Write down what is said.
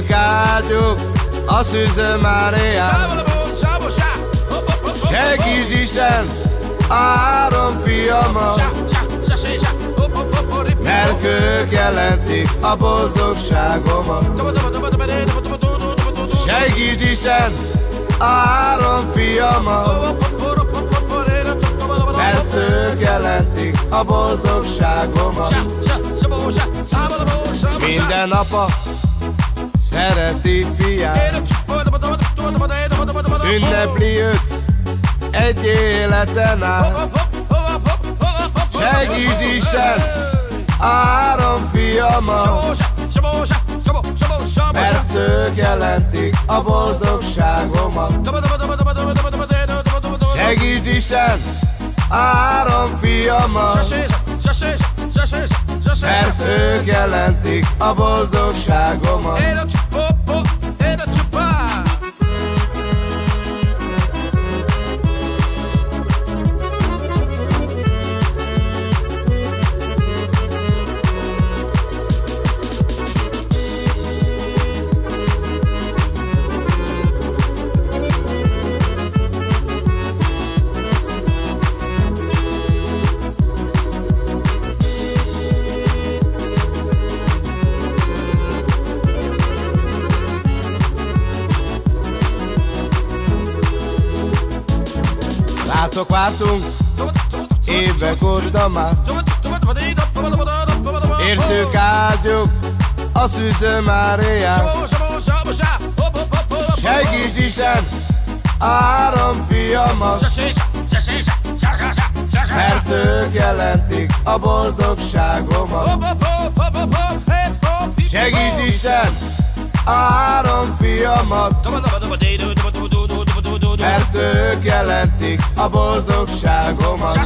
Értük áldjuk a Szűző Máriát. Segítsd Isten a három fiamat, mert ők jelentik a boldogságomat. Segítsd Isten a három fiamat, mert ők jelentik a boldogságomat. Minden apa szereti fiát, ünnepli őt egy életen át. Segítsd Isten a három fiamat, mert ők jelentik a boldogságomat. Segítsd Isten a három fiamat, mert ők jelentik a boldogságomat. Rátok vártunk évek óta már, értük áldjuk a Szűző Máriát. Segítsd Isten a három fiamat, mert ők jelentik a boldogságomat. Segítsd Isten a három fiamat, mert ők jelentik a boldogságomat.